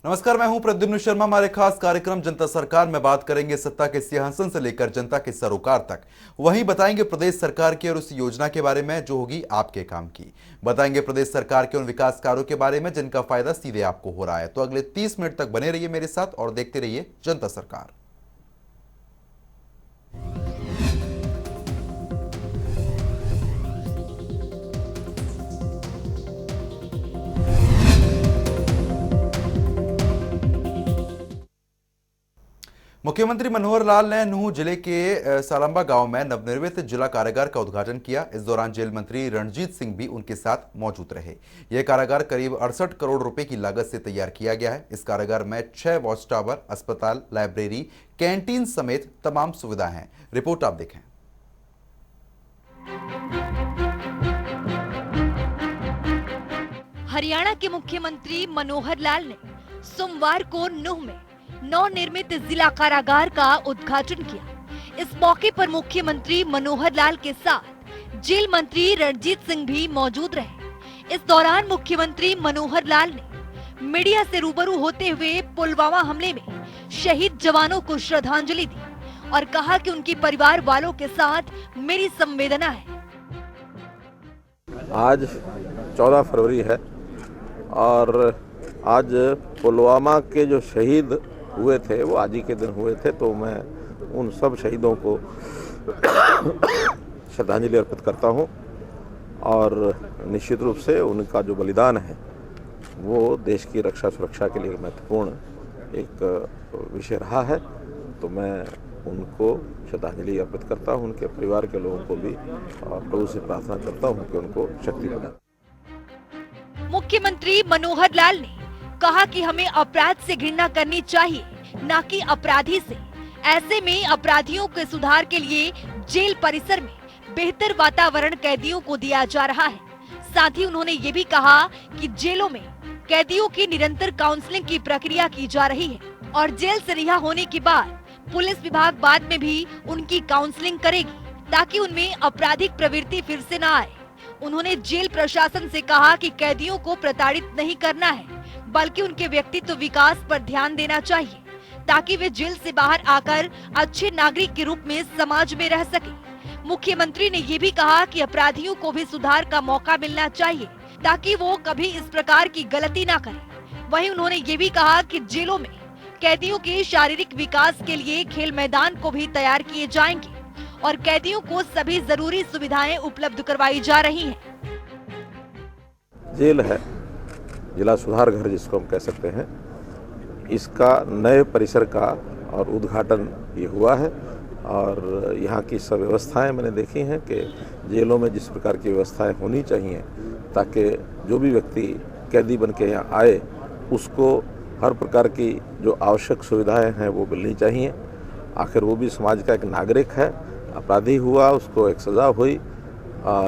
नमस्कार, मैं हूं प्रद्युम्न शर्मा। हमारे खास कार्यक्रम जनता सरकार में बात करेंगे सत्ता के सिंहासन से लेकर जनता के सरोकार तक। वहीं बताएंगे प्रदेश सरकार की और उस योजना के बारे में जो होगी आपके काम की। बताएंगे प्रदेश सरकार के उन विकास कार्यों के बारे में जिनका फायदा सीधे आपको हो रहा है। तो अगले 30 मिनट तक बने रहिए मेरे साथ और देखते रहिए जनता सरकार। मुख्यमंत्री मनोहर लाल ने नूंह जिले के सालंबा गांव में नवनिर्मित जिला कारागार का उद्घाटन किया। इस दौरान जेल मंत्री रणजीत सिंह भी उनके साथ मौजूद रहे। यह कारागार करीब 68 करोड़ रुपए की लागत से तैयार किया गया है। इस कारागार में 6 वॉच टावर, अस्पताल, लाइब्रेरी, कैंटीन समेत तमाम सुविधाएं हैं। रिपोर्ट आप देखें। हरियाणा के मुख्यमंत्री मनोहर लाल ने सोमवार को नूंह में नवनिर्मित जिला कारागार का उद्घाटन किया। इस मौके पर मुख्यमंत्री मनोहर लाल के साथ जेल मंत्री रणजीत सिंह भी मौजूद रहे। इस दौरान मुख्यमंत्री मनोहर लाल ने मीडिया से रूबरू होते हुए पुलवामा हमले में शहीद जवानों को श्रद्धांजलि दी और कहा कि उनके परिवार वालों के साथ मेरी संवेदना है। आज 14 फरवरी है और आज पुलवामा के जो शहीद हुए थे वो आज ही के दिन हुए थे, तो मैं उन सब शहीदों को श्रद्धांजलि अर्पित करता हूं। और निश्चित रूप से उनका जो बलिदान है वो देश की रक्षा सुरक्षा के लिए महत्वपूर्ण एक विषय रहा है, तो मैं उनको श्रद्धांजलि अर्पित करता हूं। उनके परिवार के लोगों को भी प्रभु से प्रार्थना करता हूं कि उनको शक्ति प्रदान। मुख्यमंत्री मनोहर लाल ने कहा कि हमें अपराध से घृणा करनी चाहिए, न कि अपराधी से। ऐसे में अपराधियों के सुधार के लिए जेल परिसर में बेहतर वातावरण कैदियों को दिया जा रहा है। साथ ही उन्होंने ये भी कहा कि जेलों में कैदियों की निरंतर काउंसलिंग की प्रक्रिया की जा रही है और जेल से रिहा होने के बाद पुलिस विभाग बाद में भी उनकी काउंसलिंग करेगी ताकि उनमें आपराधिक प्रवृत्ति फिर से न आए। उन्होंने जेल प्रशासन से कहा कि कैदियों को प्रताड़ित नहीं करना है, बल्कि उनके व्यक्तित्व विकास पर ध्यान देना चाहिए ताकि वे जेल से बाहर आकर अच्छे नागरिक के रूप में समाज में रह सके। मुख्यमंत्री ने ये भी कहा कि अपराधियों को भी सुधार का मौका मिलना चाहिए ताकि वो कभी इस प्रकार की गलती ना करें। वहीं उन्होंने ये भी कहा कि जेलों में कैदियों के शारीरिक विकास के लिए खेल मैदान को भी तैयार किए जाएंगे और कैदियों को सभी जरूरी सुविधाएं उपलब्ध करवाई जा रही हैं। जेल है, जिला सुधार घर जिसको हम कह सकते हैं, इसका नए परिसर का और उद्घाटन ये हुआ है। और यहाँ की सब व्यवस्थाएं मैंने देखी हैं कि जेलों में जिस प्रकार की व्यवस्थाएं होनी चाहिए ताकि जो भी व्यक्ति कैदी बन के यहाँ आए उसको हर प्रकार की जो आवश्यक सुविधाएं हैं वो मिलनी चाहिए। आखिर वो भी समाज का एक नागरिक है। अपराधी हुआ, उसको एक सज़ा हुई,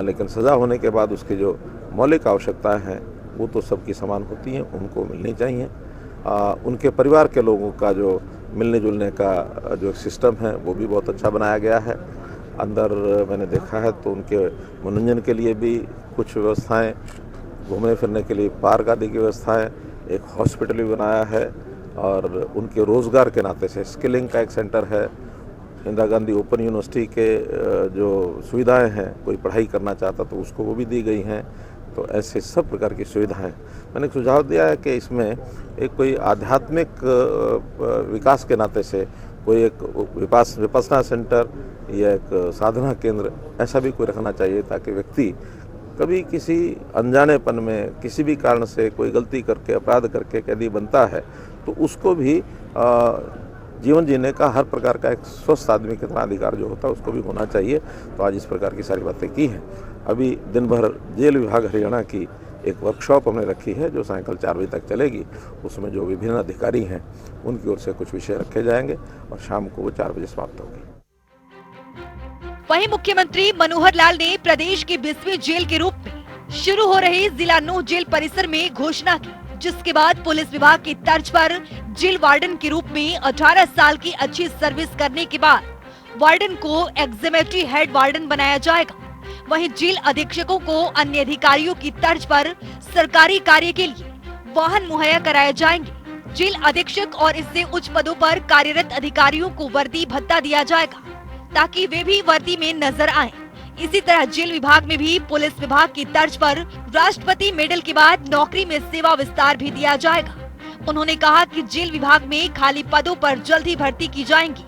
लेकिन सज़ा होने के बाद उसकी जो मौलिक आवश्यकताएं हैं वो तो सबकी समान होती हैं, उनको मिलनी चाहिए। उनके परिवार के लोगों का जो मिलने जुलने का जो सिस्टम है वो भी बहुत अच्छा बनाया गया है। अंदर मैंने देखा है तो उनके मनोरंजन के लिए भी कुछ व्यवस्थाएं, घूमने फिरने के लिए पार्क आदि की व्यवस्थाएं, एक हॉस्पिटल भी बनाया है और उनके रोज़गार के नाते से स्किलिंग का एक सेंटर है। इंदिरा गांधी ओपन यूनिवर्सिटी के जो सुविधाएं हैं, कोई पढ़ाई करना चाहता तो उसको वो भी दी गई हैं। तो ऐसे सब प्रकार की सुविधाएं मैंने सुझाव दिया है कि इसमें एक कोई आध्यात्मिक विकास के नाते से कोई एक विपश्यना सेंटर या एक साधना केंद्र ऐसा भी कोई रखना चाहिए ताकि व्यक्ति कभी किसी अनजानेपन में किसी भी कारण से कोई गलती करके अपराध करके कैदी बनता है तो उसको भी जीवन जीने का हर प्रकार का एक स्वस्थ आदमी के तरह अधिकार जो होता है उसको भी होना चाहिए। तो आज इस प्रकार की सारी बातें की हैं। अभी दिन भर जेल विभाग हरियाणा की एक वर्कशॉप हमने रखी है जो सायंकाल 4 बजे तक चलेगी। उसमें जो विभिन्न अधिकारी हैं उनकी ओर से कुछ विषय रखे जाएंगे और शाम को वो 4 बजे समाप्त होगी। वहीं मुख्यमंत्री मनोहर लाल ने प्रदेश की 20वीं जेल के रूप में शुरू हो रही जिला नूंह जेल परिसर में घोषणा की, जिसके बाद पुलिस विभाग की तर्ज पर जेल वार्डन के रूप में 18 साल की अच्छी सर्विस करने के बाद वार्डन को एग्जीक्यूटिव हेड वार्डन बनाया जाएगा। वहीं जेल अधीक्षकों को अन्य अधिकारियों की तर्ज पर सरकारी कार्य के लिए वाहन मुहैया कराए जाएंगे। जेल अधीक्षक और इससे उच्च पदों पर कार्यरत अधिकारियों को वर्दी भत्ता दिया जाएगा ताकि वे भी वर्दी में नजर आएं। इसी तरह जेल विभाग में भी पुलिस विभाग की तर्ज पर राष्ट्रपति मेडल के बाद नौकरी में सेवा विस्तार भी दिया जाएगा। उन्होंने कहा कि जेल विभाग में खाली पदों पर जल्द ही भर्ती की जाएंगी।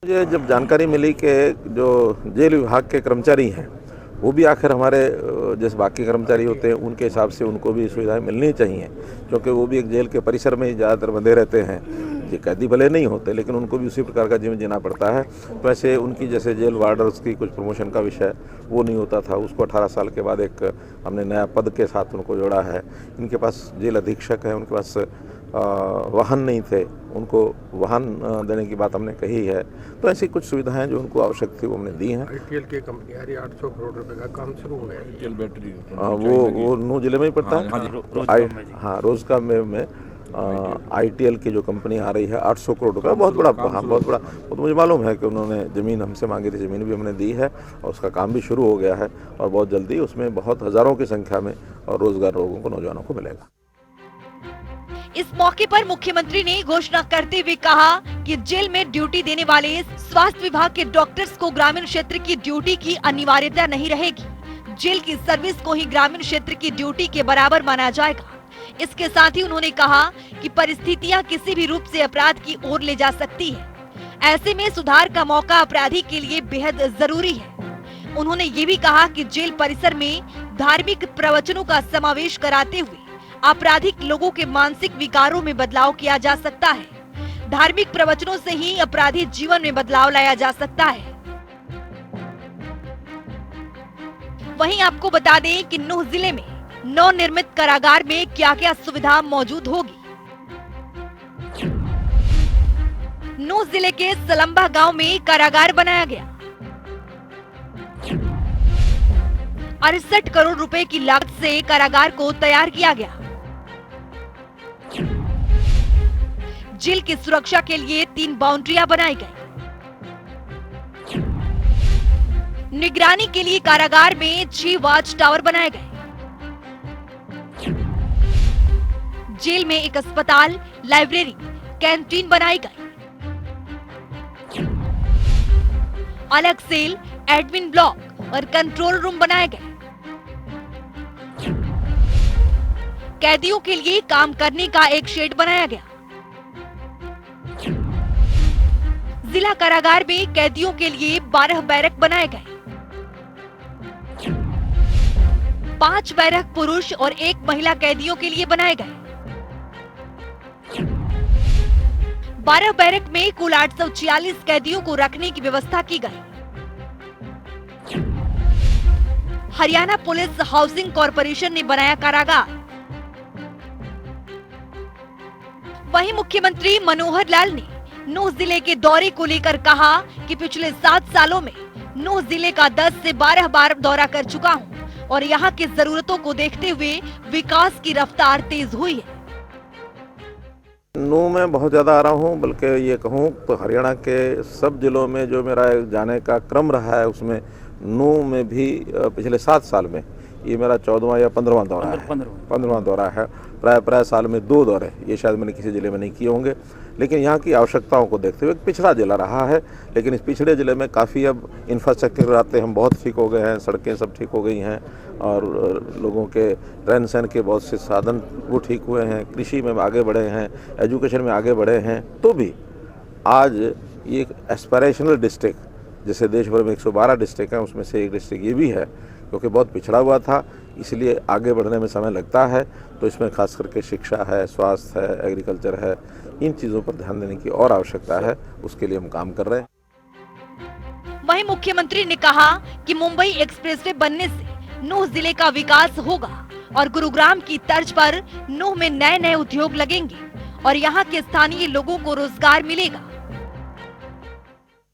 मुझे जब जानकारी मिली कि जो जेल विभाग के कर्मचारी हैं वो भी आखिर हमारे जैसे बाकी कर्मचारी होते हैं उनके हिसाब से उनको भी सुविधाएं मिलनी चाहिए, क्योंकि वो भी एक जेल के परिसर में ही ज़्यादातर बंधे रहते हैं। ये कैदी भले नहीं होते लेकिन उनको भी उसी प्रकार का जीवन जीना पड़ता है। तो ऐसे उनकी जैसे जेल वार्डर्स की कुछ प्रमोशन का विषय वो नहीं होता था, उसको 18 साल के बाद एक हमने नया पद के साथ उनको जोड़ा है। इनके पास जेल अधीक्षक है, उनके पास वाहन नहीं थे, उनको वाहन देने की बात हमने कही है। तो ऐसी कुछ सुविधाएं जो उनको आवश्यक थी वो हमने दी हैं। आईटीएल की कंपनी आ रही है, 800 करोड़ रुपए का काम शुरू हो गया है। जेल बैटरी वो नूह जिले में ही पड़ता है। हाँ, रोजगार में आईटीएल की जो कंपनी आ रही है 800 करोड़ रुपए, बहुत बड़ा। वो तो मुझे मालूम है कि उन्होंने ज़मीन हमसे मांगी थी, ज़मीन भी हमने दी है और उसका काम भी शुरू हो गया है और बहुत जल्दी उसमें बहुत हज़ारों की संख्या में और रोजगार लोगों को, नौजवानों को मिलेगा। इस मौके पर मुख्यमंत्री ने घोषणा करते हुए कहा कि जेल में ड्यूटी देने वाले स्वास्थ्य विभाग के डॉक्टर्स को ग्रामीण क्षेत्र की ड्यूटी की अनिवार्यता नहीं रहेगी। जेल की सर्विस को ही ग्रामीण क्षेत्र की ड्यूटी के बराबर माना जाएगा। इसके साथ ही उन्होंने कहा कि परिस्थितियां किसी भी रूप से अपराध की ओर ले जा सकती है। ऐसे में सुधार का मौका अपराधी के लिए बेहद जरूरी है। उन्होंने ये भी कहा कि जेल परिसर में धार्मिक प्रवचनों का समावेश कराते हुए आपराधिक लोगों के मानसिक विकारों में बदलाव किया जा सकता है। धार्मिक प्रवचनों से ही अपराधी जीवन में बदलाव लाया जा सकता है। वहीं आपको बता दें कि नूह जिले में नवनिर्मित कारागार में क्या क्या सुविधा मौजूद होगी। नूह जिले के सलम्बा गांव में कारागार बनाया गया। 68 करोड़ रुपए की लागत से कारागार को तैयार किया गया। जेल की सुरक्षा के लिए 3 बाउंड्रियां बनाई गई। निगरानी के लिए कारागार में 6 वॉच टावर बनाए गए। जेल में एक अस्पताल, लाइब्रेरी, कैंटीन बनाई गई। अलग सेल, एडमिन ब्लॉक और कंट्रोल रूम बनाए गए। कैदियों के लिए काम करने का एक शेड बनाया गया। जिला कारागार में कैदियों के लिए 12 बैरक बनाए गए। 5 बैरक पुरुष और 1 महिला कैदियों के लिए बनाए गए। 12 बैरक में कुल 846 कैदियों को रखने की व्यवस्था की गई। हरियाणा पुलिस हाउसिंग कॉरपोरेशन ने बनाया कारागार। वहीं मुख्यमंत्री मनोहर लाल ने नूह जिले के दौरे को लेकर कहा कि पिछले 7 सालों में नूह जिले का 10 से 12 बार दौरा कर चुका हूं और यहां की जरूरतों को देखते हुए विकास की रफ्तार तेज हुई है। नूह में बहुत ज़्यादा आ रहा हूँ, बल्कि ये कहूँ तो हरियाणा के सब जिलों में जो मेरा जाने का क्रम रहा है उसमें नूह में भी पिछले 7 साल में ये मेरा 14वां या 15वां दौरा है। 15वां दौरा है। प्राय साल में 2 दौरे, ये शायद मैंने किसी ज़िले में नहीं किए होंगे। लेकिन यहाँ की आवश्यकताओं को देखते हुए पिछड़ा जिला रहा है, लेकिन इस पिछड़े ज़िले में काफ़ी अब इंफ्रास्ट्रक्चर आते हम बहुत ठीक हो गए हैं, सड़कें सब ठीक हो गई हैं और लोगों के रहन सहन के बहुत से साधन वो ठीक हुए हैं, कृषि में आगे बढ़े हैं, एजुकेशन में आगे बढ़े हैं। तो भी आज ये एक एस्पिरेशनल डिस्ट्रिक्ट, जैसे देश भर में 112 डिस्ट्रिक्ट हैं उसमें से एक डिस्ट्रिक्ट ये भी है, क्योंकि बहुत पिछड़ा हुआ था, इसलिए आगे बढ़ने में समय लगता है। तो इसमें खास करके शिक्षा है, स्वास्थ्य है, एग्रीकल्चर है, इन चीज़ों पर ध्यान देने की और आवश्यकता है, उसके लिए हम काम कर रहे हैं। वहीं मुख्यमंत्री ने कहा कि मुंबई एक्सप्रेसवे बनने से नूह जिले का विकास होगा और गुरुग्राम की तर्ज पर नूह में नए उद्योग लगेंगे और यहाँ के स्थानीय लोगों को रोजगार मिलेगा।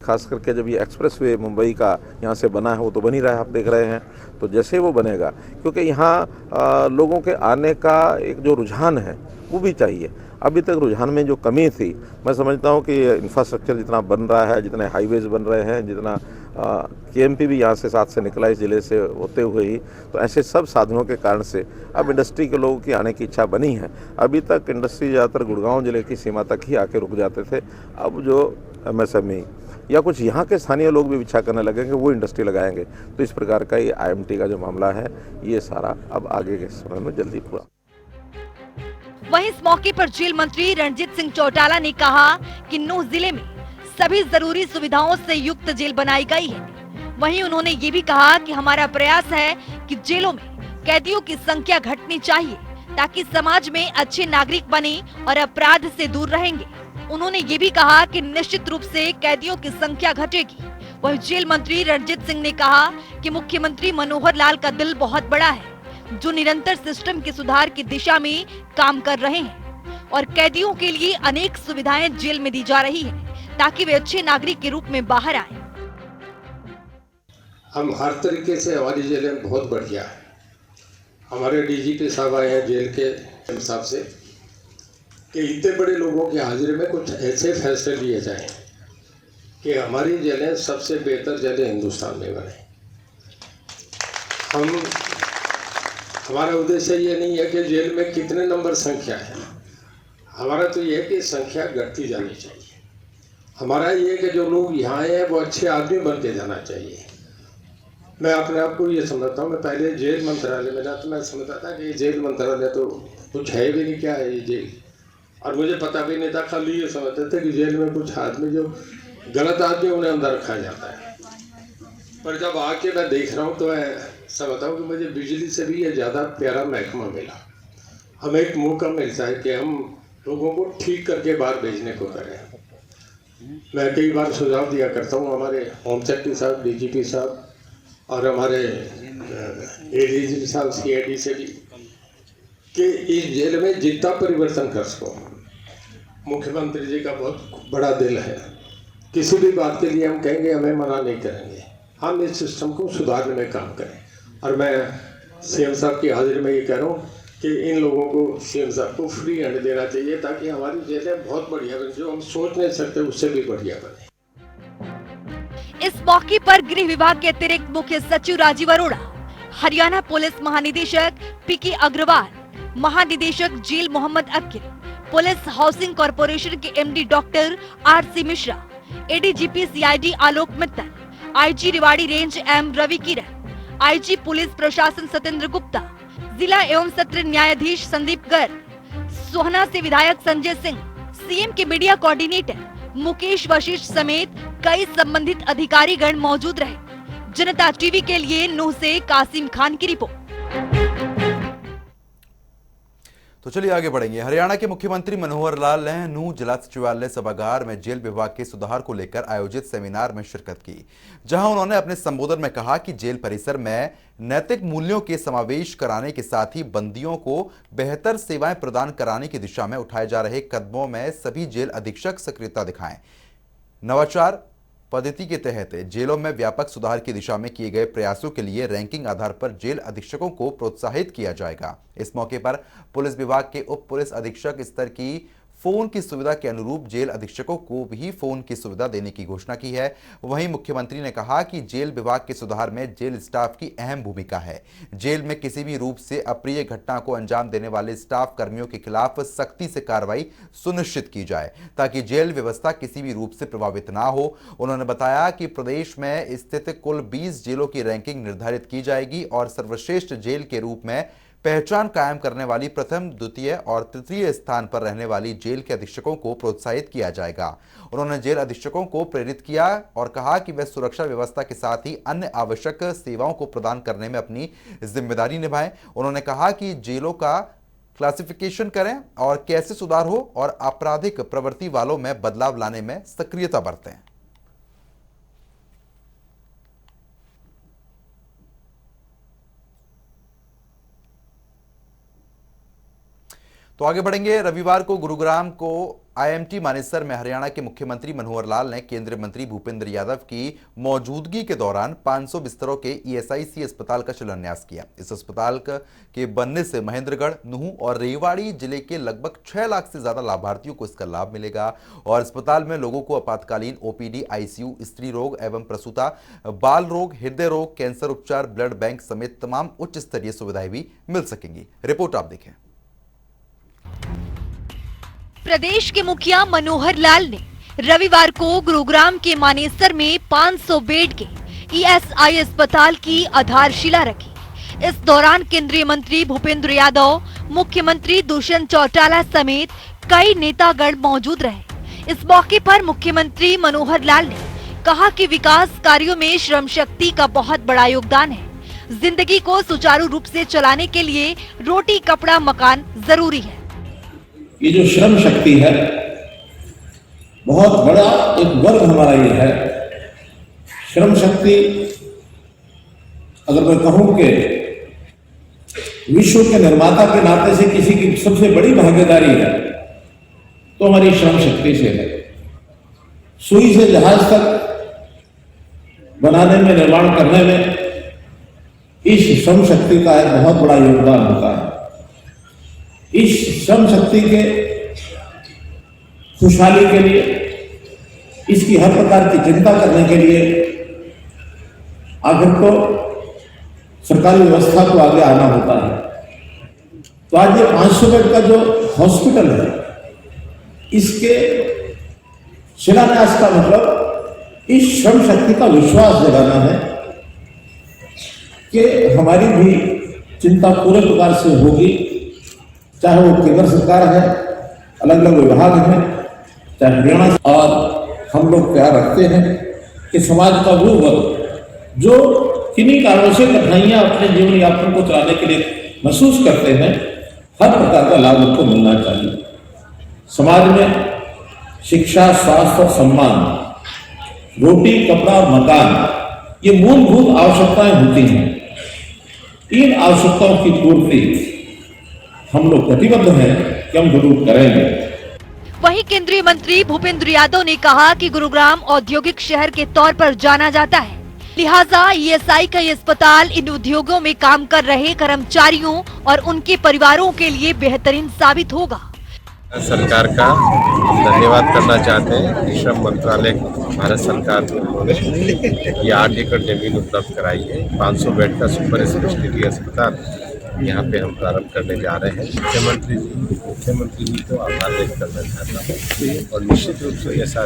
खास करके जब ये एक्सप्रेसवे मुंबई का यहाँ से बना है, वो तो बन ही रहा है, आप देख रहे हैं। तो जैसे वो बनेगा, क्योंकि यहाँ लोगों के आने का एक जो रुझान है वो भी चाहिए। अभी तक रुझान में जो कमी थी, मैं समझता हूँ कि इंफ्रास्ट्रक्चर जितना बन रहा है, जितने हाईवेज बन रहे हैं, जितना केएमपी भी यहाँ से साथ से निकला इस ज़िले से होते हुए ही, तो ऐसे सब साधनों के कारण से अब इंडस्ट्री के लोगों की आने की इच्छा बनी है। अभी तक इंडस्ट्री ज़्यादातर गुड़गांव ज़िले की सीमा तक ही आके रुक जाते थे। अब जो एमएसएमई या कुछ यहाँ के स्थानीय लोग भी इच्छा करने लगेंगे, वो इंडस्ट्री लगाएंगे। तो इस प्रकार का ये आईएमटी का जो मामला है, ये सारा अब आगे के समय में जल्दी पूरा। वहीं इस मौके पर जेल मंत्री रणजीत सिंह चौटाला ने कहा कि नूंह जिले में सभी जरूरी सुविधाओं से युक्त जेल बनाई गई है। वहीं उन्होंने ये भी कहा कि हमारा प्रयास है कि जेलों में कैदियों की संख्या घटनी चाहिए ताकि समाज में अच्छे नागरिक बने और अपराध से दूर रहेंगे। उन्होंने ये भी कहा कि निश्चित रूप से कैदियों की संख्या घटेगी। वहीं जेल मंत्री रणजीत सिंह ने कहा कि मुख्यमंत्री मनोहर लाल का दिल बहुत बड़ा है, जो निरंतर सिस्टम के सुधार की दिशा में काम कर रहे हैं और कैदियों के लिए अनेक सुविधाएं जेल में दी जा रही है ताकि वे अच्छे नागरिक के रूप में बाहर आए। हम हर तरीके से हमारी जेलें बहुत बढ़िया है। हमारे डीजीपी साहब आए हैं जेल के हिसाब से कि इतने बड़े लोगों की हाजिरी में कुछ ऐसे फैसले लिए जाएं कि हमारी जेलें सबसे बेहतर जेलें हिंदुस्तान में बने। हमारा उद्देश्य ये नहीं है कि जेल में कितने नंबर संख्या है, हमारा तो ये है कि संख्या घटती जानी चाहिए। हमारा ये है कि जो लोग यहाँ आए हैं वो अच्छे आदमी बन के जाना चाहिए। मैं अपने आप को ये समझता हूँ, मैं पहले जेल मंत्रालय में था तो मैं समझता था कि ये जेल मंत्रालय तो कुछ है भी नहीं, क्या है ये जेल, और मुझे पता भी नहीं था। खाली ये समझते थे कि जेल में कुछ आदमी जो गलत आदमी उन्हें अंदर रखा जाता है। पर जब आके मैं देख रहा हूँ तो मैं समझता हूँ कि मुझे बिजली से भी ये ज़्यादा प्यारा महकमा मिला। हमें एक मौका मिलता है कि हम लोगों को ठीक करके बाहर भेजने को करें। मैं कई बार सुझाव दिया करता हूँ हमारे होम सेक्रेटरी साहब, डीजीपी साहब और हमारे एडीजी साहब, सीआईडी से भी, कि इस जेल में जितना परिवर्तन कर सको। मुख्यमंत्री जी का बहुत बड़ा दिल है, किसी भी बात के लिए हम कहेंगे, हमें मना नहीं करेंगे, हम इस सिस्टम को सुधारने में काम करें। और मैं सीएम साहब की हाजिरी में ये कह रहा हूँ कि इन लोगों को, सीएम साहब को फ्री हैंड देना चाहिए ताकि हमारी जेलें बहुत बढ़िया बने, जो हम सोच नहीं सकते उससे भी बढ़िया बने। इस मौके पर गृह विभाग के अतिरिक्त मुख्य सचिव राजीव अरोड़ा, हरियाणा पुलिस महानिदेशक पीके अग्रवाल, महानिदेशक jail Mohammad Akeel, police housing corporation के MD doctor RC Mishra, ADGP CID Alok Mittal, IG Rewari range M Ravi Kiran, IG police प्रशासन सत्येंद्र गुप्ता, जिला एवं सत्र न्यायाधीश संदीप गर्ग, सोहना से विधायक संजय सिंह, सीएम के मीडिया कोऑर्डिनेटर मुकेश वशिष्ठ समेत कई संबंधित अधिकारीगण मौजूद रहे। जनता टीवी के लिए नूंह से कासिम खान की रिपोर्ट। तो चलिए आगे बढ़ेंगे। हरियाणा के मुख्यमंत्री मनोहर लाल ने नूंह जिला सचिवालय सभागार में जेल विभाग के सुधार को लेकर आयोजित सेमिनार में शिरकत की, जहां उन्होंने अपने संबोधन में कहा कि जेल परिसर में नैतिक मूल्यों के समावेश कराने के साथ ही बंदियों को बेहतर सेवाएं प्रदान कराने की दिशा में उठाए जा रहे कदमों में सभी जेल अधीक्षक सक्रियता दिखाएं। नवाचार पद्धति के तहत जेलों में व्यापक सुधार की दिशा में किए गए प्रयासों के लिए रैंकिंग आधार पर जेल अधीक्षकों को प्रोत्साहित किया जाएगा। इस मौके पर पुलिस विभाग के उप पुलिस अधीक्षक स्तर की फोन की सुविधा के अनुरूप जेल अधीक्षकों को भी फोन की सुविधा देने की घोषणा की है। वहीं मुख्यमंत्री ने कहा कि जेल विभाग के सुधार में जेल स्टाफ की अहम भूमिका है। जेल में किसी भी रूप से अप्रिय घटना को अंजाम देने वाले स्टाफ कर्मियों के खिलाफ सख्ती से कार्रवाई सुनिश्चित की जाए ताकि जेल व्यवस्था किसी भी रूप से प्रभावित ना हो। उन्होंने बताया कि प्रदेश में स्थित कुल 20 जेलों की रैंकिंग निर्धारित की जाएगी और सर्वश्रेष्ठ जेल के रूप में पहचान कायम करने वाली प्रथम, द्वितीय और तृतीय स्थान पर रहने वाली जेल के अधीक्षकों को प्रोत्साहित किया जाएगा। उन्होंने जेल अधीक्षकों को प्रेरित किया और कहा कि वे सुरक्षा व्यवस्था के साथ ही अन्य आवश्यक सेवाओं को प्रदान करने में अपनी जिम्मेदारी निभाएं। उन्होंने कहा कि जेलों का क्लासिफिकेशन करें और कैसे सुधार हो और आपराधिक प्रवृत्ति वालों में बदलाव लाने में सक्रियता बरतें। तो आगे बढ़ेंगे। रविवार को गुरुग्राम को आईएमटी मानेसर में हरियाणा के मुख्यमंत्री मनोहर लाल ने केंद्रीय मंत्री भूपेंद्र यादव की मौजूदगी के दौरान 500 बिस्तरों के ईएसआईसी अस्पताल का शिलान्यास किया। इस अस्पताल के बनने से महेंद्रगढ़, नूंह और रेवाड़ी जिले के लगभग 6 लाख से ज्यादा लाभार्थियों को इसका लाभ मिलेगा और अस्पताल में लोगों को आपातकालीन ओपीडी, आईसीयू, स्त्री रोग एवं प्रसूता, बाल रोग, हृदय रोग, कैंसर उपचार, ब्लड बैंक समेत तमाम उच्च स्तरीय सुविधाएं भी मिल सकेंगी। रिपोर्ट आप देखें। प्रदेश के मुखिया मनोहर लाल ने रविवार को गुरुग्राम के मानेसर में 500 बेड के ईएसआई अस्पताल की आधारशिला रखी। इस दौरान केंद्रीय मंत्री भूपेंद्र यादव, मुख्यमंत्री दुष्यंत चौटाला समेत कई नेतागण मौजूद रहे। इस मौके पर मुख्यमंत्री मनोहर लाल ने कहा कि विकास कार्यों में श्रम शक्ति का बहुत बड़ा योगदान है। जिंदगी को सुचारू रूप से चलाने के लिए रोटी, कपड़ा, मकान जरूरी है। ये जो श्रम शक्ति है, बहुत बड़ा एक वर्ग हमारा ये है। श्रम शक्ति अगर मैं कहूं कि विश्व के निर्माता के नाते से किसी की सबसे बड़ी भागीदारी है तो हमारी श्रम शक्ति से है। सुई से जहाज तक बनाने में, निर्माण करने में इस श्रम शक्ति का एक बहुत बड़ा योगदान होता है। इस श्रम शक्ति के खुशहाली के लिए, इसकी हर प्रकार की चिंता करने के लिए आखिर तो सरकारी व्यवस्था को आगे आना होता है। तो आज ये 500 बेड का जो हॉस्पिटल है, इसके शिलान्यास का मतलब इस श्रम शक्ति का विश्वास जगाना है कि हमारी भी चिंता पूरे प्रकार से होगी, चाहे वो केंद्र सरकार है, अलग अलग विभाग हैं, चाहे हरियाणा। और हम लोग क्या रखते हैं कि समाज का वो वर्ग जो किन्हीं कारणों से कठिनाइयां अपने जीवन यापन को चलाने के लिए महसूस करते हैं, हर प्रकार का लाभ उनको मिलना चाहिए। समाज में शिक्षा, स्वास्थ्य और सम्मान, रोटी, कपड़ा और मकान, ये मूलभूत आवश्यकताएं होती हैं। इन आवश्यकताओं की पूर्ति हम लोग प्रतिबद्ध हैं कि हम जरूर करेंगे। वहीं केंद्रीय मंत्री भूपेंद्र यादव ने कहा कि गुरुग्राम औद्योगिक शहर के तौर पर जाना जाता है, लिहाजा ईएसआई का ये अस्पताल इन उद्योगों में काम कर रहे कर्मचारियों और उनके परिवारों के लिए बेहतरीन साबित होगा। सरकार का धन्यवाद करना चाहते हैं कि श्रम मंत्रालय भारत सरकार ने ये 8 एकड़ जमीन उपलब्ध कराई है। 500 बेड का सुपर स्पेशलिटी अस्पताल यहाँ पे हम प्रारंभ करने जा रहे हैं। मुख्यमंत्री जी को आभार व्यक्त करना चाहता हूँ और निश्चित रूप से ऐसा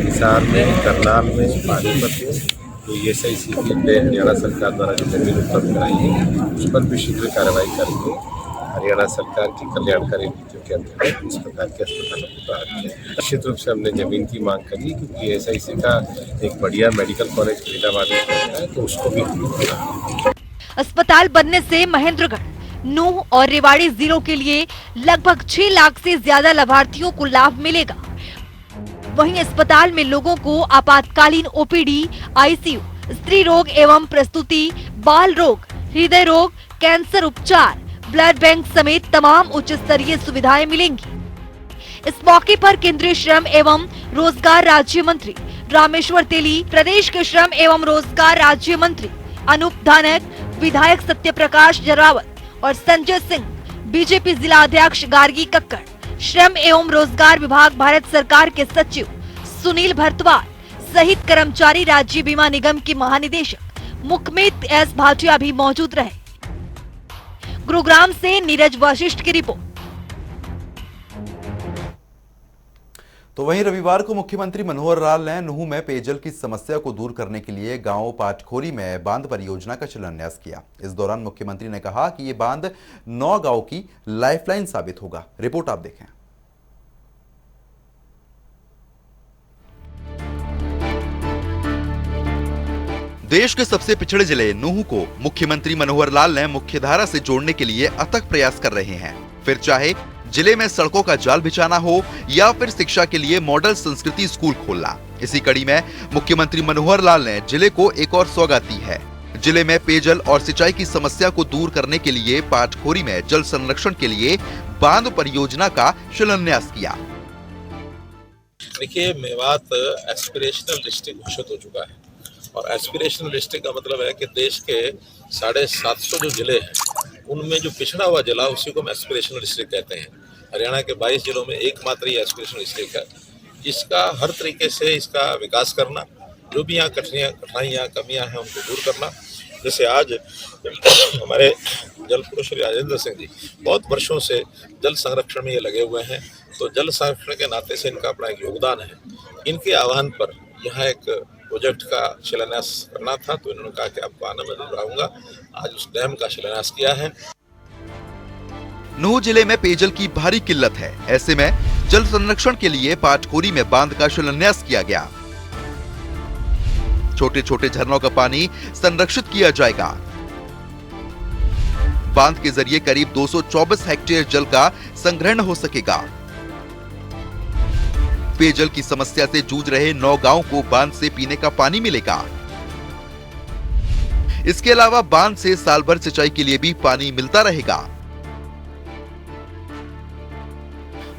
हिसार में, करनाल में, पानीपत में तो ईएसआईसी के लिए हरियाणा सरकार द्वारा जो जमीन उपलब्ध कराई है उस पर भी शीघ्र कार्रवाई करके हरियाणा सरकार की कल्याणकारी नीतियों के अंतर्गत इस प्रकार के अस्पतालों को प्रारंभ किया। निश्चित रूप से हमने जमीन की मांग करी क्योंकि ईएसआईसी का एक बढ़िया मेडिकल कॉलेज फरीदाबाद में है तो उसको भी हम अस्पताल बनने से महेंद्रगढ़, नूंह और रेवाड़ी जिलों के लिए लगभग 6 लाख से ज्यादा लाभार्थियों को लाभ मिलेगा। वहीं अस्पताल में लोगों को आपातकालीन ओपीडी, आईसीयू, स्त्री रोग एवं प्रसूति, बाल रोग, हृदय रोग, कैंसर उपचार, ब्लड बैंक समेत तमाम उच्च स्तरीय सुविधाएं मिलेंगी। इस मौके पर केंद्रीय श्रम एवं रोजगार राज्य मंत्री रामेश्वर तेली, प्रदेश के श्रम एवं रोजगार राज्य मंत्री अनूप धानक, विधायक सत्य प्रकाश जरावत और संजय सिंह, बीजेपी जिला अध्यक्ष गार्गी कक्कड़, श्रम एवं रोजगार विभाग भारत सरकार के सचिव सुनील भरतवाल सहित कर्मचारी राज्य बीमा निगम के महानिदेशक मुखमित एस भाटिया भी मौजूद रहे। गुरुग्राम से नीरज वशिष्ठ की रिपोर्ट। तो वहीं रविवार को मुख्यमंत्री मनोहर लाल ने नूंह में पेयजल की समस्या को दूर करने के लिए गांव पाटखोरी में बांध परियोजना का शिलान्यास किया। इस दौरान मुख्यमंत्री ने कहा कि ये बांध 9 गांव की लाइफलाइन साबित होगा। रिपोर्ट आप देखें। देश के सबसे पिछड़े जिले नूंह को मुख्यमंत्री मनोहर लाल ने मुख्यधारा से जोड़ने के लिए अथक प्रयास कर रहे हैं। फिर चाहे जिले में सड़कों का जाल बिछाना हो या फिर शिक्षा के लिए मॉडल संस्कृति स्कूल खोलना। इसी कड़ी में मुख्यमंत्री मनोहर लाल ने जिले को एक और सौगात दी है। जिले में पेयजल और सिंचाई की समस्या को दूर करने के लिए पाटखोरी में जल संरक्षण के लिए बांध परियोजना का शिलान्यास किया। देखिए, मेवात एस्पिरेशनल डिस्ट्रिक्ट घोषित हो चुका है और एस्पिरेशनल डिस्ट्रिक्ट का मतलब है कि देश के 750 जो जिले हैं उनमें जो पिछड़ा हुआ जिला उसी को हम एस्पिरेशनल डिस्ट्रिक्ट कहते हैं। हरियाणा के 22 जिलों में एकमात्र ये एस्पिरेशनल डिस्ट्रिक्ट है। इसका हर तरीके से इसका विकास करना, जो भी यहाँ कठिनाइयाँ कमियाँ हैं उनको दूर करना। जैसे आज हमारे जल पुरुष श्री राजेंद्र सिंह जी बहुत वर्षों से जल संरक्षण में ये लगे हुए हैं, तो जल संरक्षण के नाते से इनका अपना एक योगदान है। इनके आह्वान पर यहाँ एक प्रोजेक्ट का शिलान्यास करना था, तो इन्होंने कहा कि आपको आना मैं जरूर आऊंगा। आज उस डैम का शिलान्यास किया है। नूंह जिले में पेयजल की भारी किल्लत है। ऐसे में जल संरक्षण के लिए पाटखोरी में बांध का शिलान्यास किया गया। छोटे छोटे झरनों का पानी संरक्षित किया जाएगा। बांध के जरिए करीब 224 हेक्टेयर जल का संग्रहण हो सकेगा। पेयजल की समस्या से जूझ रहे 9 गांवों को बांध से पीने का पानी मिलेगा। इसके अलावा बांध से साल भर सिंचाई के लिए भी पानी मिलता रहेगा।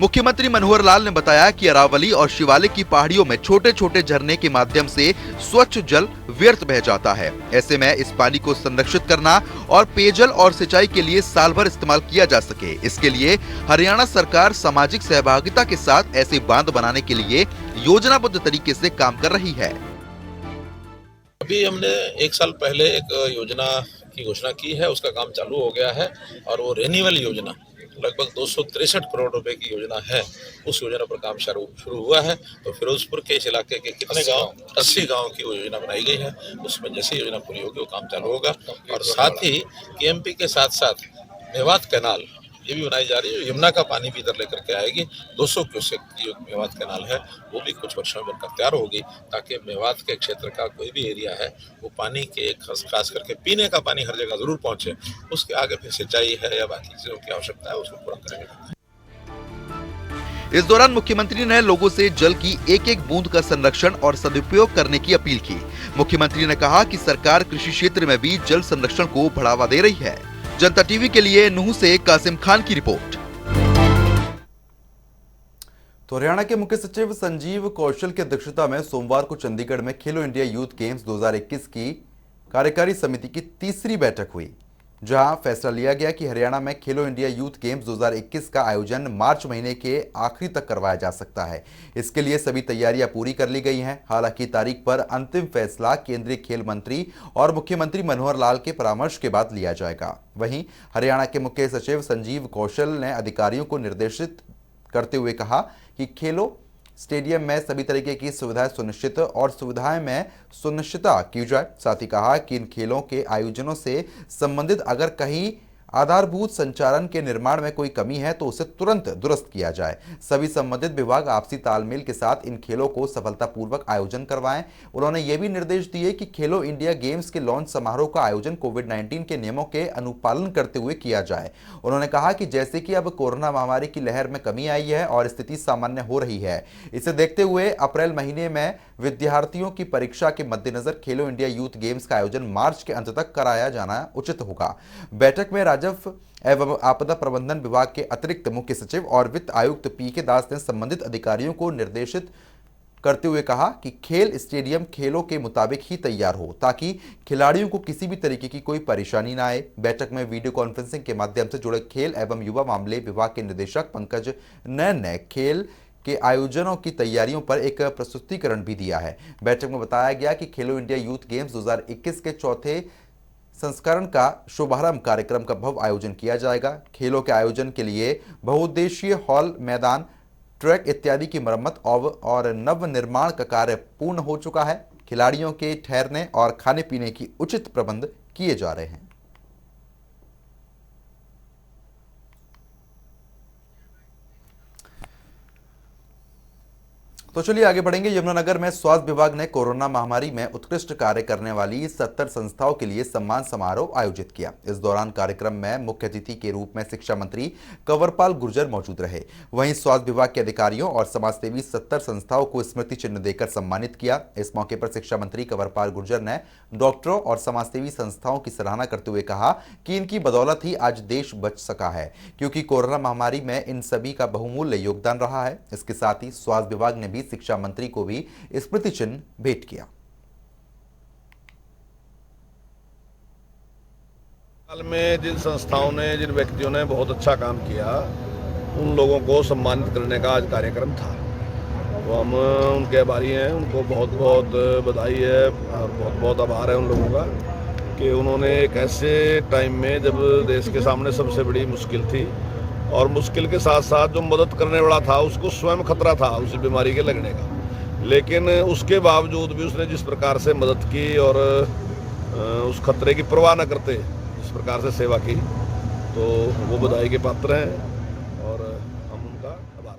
मुख्यमंत्री मनोहर लाल ने बताया कि अरावली और शिवालिक की पहाड़ियों में छोटे छोटे झरने के माध्यम से स्वच्छ जल व्यर्थ बह जाता है। ऐसे में इस पानी को संरक्षित करना और पेयजल और सिंचाई के लिए साल भर इस्तेमाल किया जा सके, इसके लिए हरियाणा सरकार सामाजिक सहभागिता के साथ ऐसे बांध बनाने के लिए योजनाबद्ध तरीके से काम कर रही है। अभी हमने 1 साल पहले एक योजना की घोषणा की है, उसका काम चालू हो गया है और वो रेन्यूअल योजना लगभग 263 करोड़ रुपए की योजना है। उस योजना पर काम शुरू हुआ है। तो फिरोजपुर के इस इलाके के कितने गांव, 80 गांव की वो योजना बनाई गई है। उसमें जैसे योजना पूरी होगी वो काम चालू होगा। और साथ ही केएमपी के साथ साथ मेवात कैनाल ये भी बनाई जा रही है। यमुना का पानी भी इधर लेकर के आएगी। 200 क्यूसेक की जो मेवात कैनाल है वो भी कुछ वर्षों में बनकर तैयार होगी, ताकि मेवात के क्षेत्र का कोई भी एरिया है वो पानी के खास करके पीने का पानी हर जगह जरूर पहुंचे। उसके आगे फिर सिंचाई है या बाकी चीजों की आवश्यकता है उसको पूरा करेंगे। इस दौरान मुख्यमंत्री ने लोगों से जल की एक एक बूंद का संरक्षण और सदुपयोग करने की अपील की। मुख्यमंत्री ने कहा कि सरकार कृषि क्षेत्र में भी जल संरक्षण को बढ़ावा दे रही है। जनता टीवी के लिए नूंह से कासिम खान की रिपोर्ट। तो हरियाणा के मुख्य सचिव संजीव कौशल की अध्यक्षता में सोमवार को चंडीगढ़ में खेलो इंडिया यूथ गेम्स 2021 की कार्यकारी समिति की तीसरी बैठक हुई, जहां फैसला लिया गया कि हरियाणा में खेलो इंडिया यूथ गेम्स 2021 का आयोजन मार्च महीने के आखिरी तक करवाया जा सकता है। इसके लिए सभी तैयारियां पूरी कर ली गई हैं। हालांकि तारीख पर अंतिम फैसला केंद्रीय खेल मंत्री और मुख्यमंत्री मनोहर लाल के परामर्श के बाद लिया जाएगा। वहीं हरियाणा के मुख्य सचिव संजीव कौशल ने अधिकारियों को निर्देशित करते हुए कहा कि खेलो स्टेडियम में सभी तरीके की सुविधाएं सुनिश्चित और सुविधाएं में सुनिश्चितता की जाए। साथ ही कहा कि इन खेलों के आयोजनों से संबंधित अगर कहीं आधारभूत संचालन के निर्माण में कोई कमी है तो उसे तुरंत दुरुस्त किया जाए। सभी संबंधित विभाग आपसी तालमेल के साथ इन खेलों को सफलतापूर्वक आयोजन करवाएं। उन्होंने ये भी निर्देश दिए कि खेलो इंडिया गेम्स के लॉन्च समारोह का आयोजन कोविड-19 के नियमों के अनुपालन करते हुए किया जाए। उन्होंने कहा कि जैसे कि अब कोरोना महामारी की लहर में कमी आई है और स्थिति सामान्य हो रही है, इसे देखते हुए अप्रैल महीने में विद्यार्थियों की परीक्षा के मद्देनजर खेलो इंडिया यूथ गेम्स का आयोजन मार्च के अंत तक कराया जाना उचित होगा। बैठक में राजस्व एवं आपदा प्रबंधन विभाग के अतिरिक्त मुख्य सचिव और वित्त आयुक्त पीके दास ने संबंधित अधिकारियों को निर्देशित करते हुए कहा कि खेल स्टेडियम खेलों के मुताबिक ही तैयार हो, ताकि खिलाड़ियों को किसी भी तरीके की कोई परेशानी न आए। बैठक में वीडियो कॉन्फ्रेंसिंग के माध्यम से जुड़े खेल एवं युवा मामले विभाग के निदेशक पंकज नैन ने खेल के आयोजनों की तैयारियों पर एक प्रस्तुतिकरण भी दिया है। बैठक में बताया गया कि खेलो इंडिया यूथ गेम्स 2021 के चौथे संस्करण का शुभारंभ कार्यक्रम का भव्य आयोजन किया जाएगा। खेलों के आयोजन के लिए बहुउद्देशीय हॉल, मैदान, ट्रैक इत्यादि की मरम्मत और नव निर्माण का कार्य पूर्ण हो चुका है। खिलाड़ियों के ठहरने और खाने पीने की उचित प्रबंध किए जा रहे हैं। तो चलिए आगे बढ़ेंगे। यमुनानगर में स्वास्थ्य विभाग ने कोरोना महामारी में उत्कृष्ट कार्य करने वाली 70 संस्थाओं के लिए सम्मान समारोह आयोजित किया। इस दौरान कार्यक्रम में मुख्य अतिथि के रूप में शिक्षा मंत्री कंवरपाल गुर्जर मौजूद रहे। वहीं स्वास्थ्य विभाग के अधिकारियों और समाजसेवी 70 संस्थाओं को स्मृति चिन्ह देकर सम्मानित किया। इस मौके पर शिक्षा मंत्री कंवरपाल गुर्जर ने डॉक्टरों और समाजसेवी संस्थाओं की सराहना करते हुए कहा कि इनकी बदौलत ही आज देश बच सका है, क्योंकि कोरोना महामारी में इन सभी का बहुमूल्य योगदान रहा है। इसके साथ ही स्वास्थ्य विभाग ने भी शिक्षा मंत्री को भी स्मृति चिन्ह भेंट किया। हाल में जिन संस्थाओं ने, जिन व्यक्तियों ने बहुत अच्छा काम किया, उन लोगों को सम्मानित करने का आज कार्यक्रम था। तो हम उनके आभारी हैं, उनको बहुत बहुत बधाई है और बहुत बहुत आभार है उन लोगों का कि उन्होंने एक ऐसे टाइम में जब देश के सामने सबसे बड़ी मुश्किल थी और मुश्किल के साथ साथ जो मदद करने वाला था उसको स्वयं खतरा था उस बीमारी के लगने का, लेकिन उसके बावजूद भी उसने जिस प्रकार से मदद की और उस खतरे की परवाह न करते जिस प्रकार से सेवा की, तो वो बधाई के पात्र हैं और हम उनका आभार।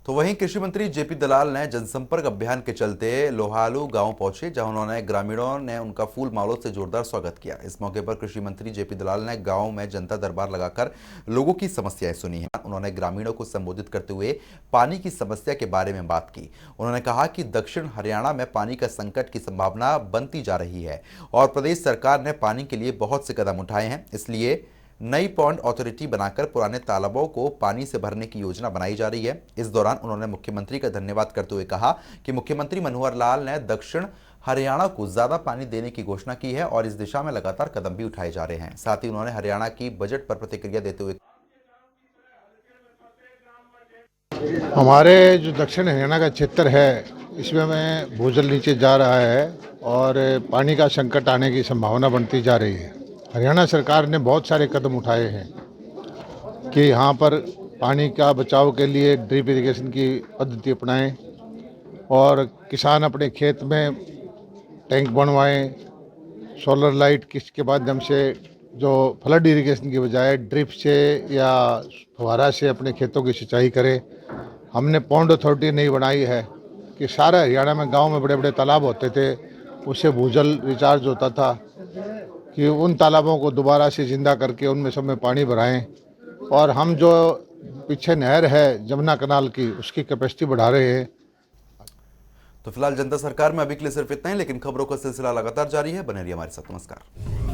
तो वहीं कृषि मंत्री जेपी दलाल ने जनसंपर्क अभियान के चलते लोहालू गांव पहुंचे, जहां उन्होंने ग्रामीणों ने उनका फूल मालों से जोरदार स्वागत किया। इस मौके पर कृषि मंत्री जेपी दलाल ने गांव में जनता दरबार लगाकर लोगों की समस्याएं सुनी हैं। उन्होंने ग्रामीणों को संबोधित करते हुए पानी की समस्या के बारे में बात की। उन्होंने कहा कि दक्षिण हरियाणा में पानी का संकट की संभावना बनती जा रही है और प्रदेश सरकार ने पानी के लिए बहुत से कदम उठाए हैं, इसलिए नई पॉन्ड अथॉरिटी बनाकर पुराने तालाबों को पानी से भरने की योजना बनाई जा रही है। इस दौरान उन्होंने मुख्यमंत्री का धन्यवाद करते हुए कहा कि मुख्यमंत्री मनोहर लाल ने दक्षिण हरियाणा को ज्यादा पानी देने की घोषणा की है और इस दिशा में लगातार कदम भी उठाए जा रहे हैं। साथ ही उन्होंने हरियाणा की बजट पर प्रतिक्रिया देते हुए हमारे जो दक्षिण हरियाणा का क्षेत्र है इसमें भूजल नीचे जा रहा है और पानी का संकट आने की संभावना बनती जा रही है। हरियाणा सरकार ने बहुत सारे कदम उठाए हैं कि यहाँ पर पानी का बचाव के लिए ड्रिप इरिगेशन की पद्धति अपनाएं और किसान अपने खेत में टैंक बनवाएं, सोलर लाइट किसके माध्यम से जो फ्लड इरिगेशन की बजाय ड्रिप से या फुहारा से अपने खेतों की सिंचाई करें। हमने पॉन्ड अथॉरिटी नहीं बनाई है कि सारे हरियाणा में गांव में बड़े बड़े तालाब होते थे, उससे भूजल रिचार्ज होता था कि उन तालाबों को दोबारा से जिंदा करके उनमें सब में पानी भराएं और हम जो पीछे नहर है जमुना कनाल की उसकी कैपेसिटी बढ़ा रहे हैं। तो फिलहाल जनता सरकार में अभी के लिए सिर्फ इतना ही, लेकिन खबरों का सिलसिला लगातार जारी है। बने रहिए हमारे साथ। नमस्कार।